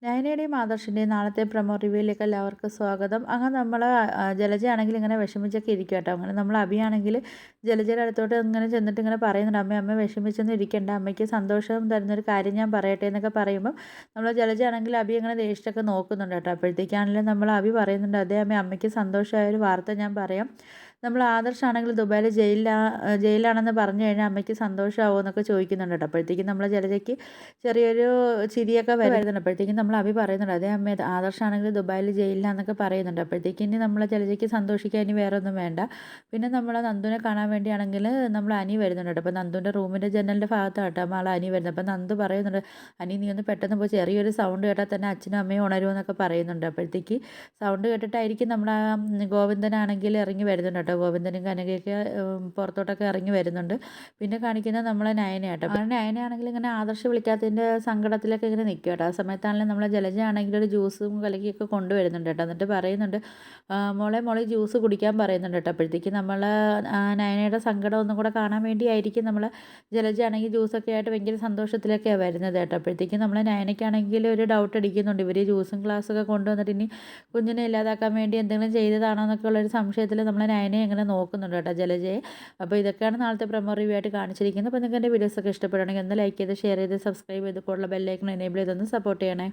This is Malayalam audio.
നയനയുടെയും ആദർശിൻ്റെയും നാളത്തെ പ്രൊമോ റിവ്യൂയിലേക്ക് എല്ലാവർക്കും സ്വാഗതം. അങ്ങനെ നമ്മൾ ജലജയാണെങ്കിൽ ഇങ്ങനെ വിഷമിച്ചൊക്കെ ഇരിക്കുക കേട്ടോ. അങ്ങനെ നമ്മൾ അഭിയാണെങ്കിൽ ജലജയുടെ അടുത്തോട്ട് ഇങ്ങനെ ചെന്നിട്ട് ഇങ്ങനെ പറയുന്നുണ്ട്, അമ്മ വിഷമിച്ചൊന്നും ഇരിക്കേണ്ട, അമ്മയ്ക്ക് സന്തോഷം തരുന്നൊരു കാര്യം ഞാൻ പറയട്ടെ എന്നൊക്കെ പറയുമ്പം നമ്മൾ ജലജയാണെങ്കിൽ അഭി ഇങ്ങനെ ദേഷ്യത്തൊക്കെ നോക്കുന്നുണ്ട് കേട്ടോ. അപ്പോഴത്തേക്കാണെങ്കിലും നമ്മൾ അഭി പറയുന്നുണ്ട്, അതേ അമ്മയ്ക്ക് സന്തോഷമായ ഒരു വാർത്ത ഞാൻ പറയാം. നമ്മൾ ആദർശാണെങ്കിൽ ദുബായിൽ ജയിലിലാണെന്ന് പറഞ്ഞു കഴിഞ്ഞാൽ അമ്മയ്ക്ക് സന്തോഷമാവുമോ എന്നൊക്കെ ചോദിക്കുന്നുണ്ട് കേട്ടോ. അപ്പോഴത്തേക്കും നമ്മൾ ജലജയ്ക്ക് ചെറിയൊരു ചിരിയൊക്കെ വരുന്നുണ്ട്. അപ്പോഴത്തേക്കും നമ്മൾ അഭി പറയുന്നുണ്ട്, അതേ അമ്മ ആദർശാണെങ്കിൽ ദുബായിൽ ജയിലിലാന്നൊക്കെ പറയുന്നുണ്ട്. അപ്പോഴത്തേക്കും ഇനി നമ്മളെ ജലജയ്ക്ക് സന്തോഷിക്കാൻ ഇനി വേറെ ഒന്നും വേണ്ട. പിന്നെ നമ്മൾ നന്ദുവിനെ കാണാൻ വേണ്ടിയാണെങ്കിൽ നമ്മൾ അനി വരുന്നുണ്ട് കേട്ടോ. അപ്പോൾ നന്ദുവിൻ്റെ റൂമിൻ്റെ ജനലിൻ്റെ ഭാഗത്താണ് കേട്ടോ നമ്മൾ അനി വരുന്നത്. അപ്പോൾ നന്ദു പറയുന്നുണ്ട്, അനി നീ ഒന്ന് പെട്ടെന്ന് പോയി, ചെറിയൊരു സൗണ്ട് കേട്ടാൽ തന്നെ അച്ഛനും അമ്മയും ഉണരുമെന്നൊക്കെ പറയുന്നുണ്ട്. അപ്പോഴത്തേക്ക് സൗണ്ട് കേട്ടിട്ടായിരിക്കും നമ്മുടെ ഗോവിന്ദനാണെങ്കിൽ ഇറങ്ങി വരുന്നുണ്ട് കേട്ടോ. ഗോവിന്ദനും കനകയൊക്കെ പുറത്തോട്ടൊക്കെ ഇറങ്ങി വരുന്നുണ്ട്. പിന്നെ കാണിക്കുന്നത് നമ്മളെ നയനയാട്ടോ. അങ്ങനെ നയനയാണെങ്കിൽ ഇങ്ങനെ ആദർശ് വിളിക്കാത്തതിൻ്റെ സങ്കടത്തിലൊക്കെ ഇങ്ങനെ നിൽക്കും കേട്ടോ. ആ സമയത്താണെങ്കിലും നമ്മളെ ജലജയാണെങ്കിൽ ഒരു ജ്യൂസും കലക്കിയൊക്കെ കൊണ്ടുവരുന്നുണ്ട് കേട്ടോ. എന്നിട്ട് പറയുന്നുണ്ട്, മോളെ ജ്യൂസ് കുടിക്കാൻ പറയുന്നുണ്ട് കേട്ടോ. അപ്പോഴത്തേക്ക് നമ്മൾ നയനയുടെ സങ്കടം ഒന്നും കൂടെ കാണാൻ വേണ്ടിയായിരിക്കും നമ്മൾ ജലജയാണെങ്കിൽ ജ്യൂസൊക്കെ ആയിട്ട് ഭയങ്കര സന്തോഷത്തിലൊക്കെയാണ് വരുന്നത് കേട്ടോ. അപ്പോഴത്തേക്കും നമ്മൾ നയനയ്ക്കാണെങ്കിൽ ഒരു ഡൗട്ട് അടിക്കുന്നുണ്ട്, ഇവർ ജ്യൂസും ഗ്ലാസ്സൊക്കെ കൊണ്ടുവന്നിട്ട് ഇനി കുഞ്ഞിനെ ഇല്ലാതാക്കാൻ വേണ്ടി എന്തെങ്കിലും ചെയ്തതാണോ എന്നൊക്കെ ഉള്ളൊരു സംശയത്തിൽ നമ്മൾ നയനയെ ഇങ്ങനെ നോക്കുന്നുണ്ട് കേട്ടോ, ജലജയെ. അപ്പോൾ ഇതൊക്കെയാണ് നാളത്തെ പ്രൊമോ റിവ്യൂ ആയിട്ട് കാണിച്ചിരിക്കുന്നത്. അപ്പോൾ നിങ്ങൾക്ക് എൻ്റെ വീഡിയോസൊക്കെ ഇഷ്ടപ്പെടുകയാണെങ്കിൽ ഒന്ന് ലൈക്ക് ചെയ്ത് ഷെയർ ചെയ്ത് സബ്സ്ക്രൈബ് ചെയ്ത് കൂടുതൽ ബെല്ലൈക്കൺ എനേബിൾ ചെയ്തൊന്ന് സപ്പോർട്ട് ചെയ്യണേ.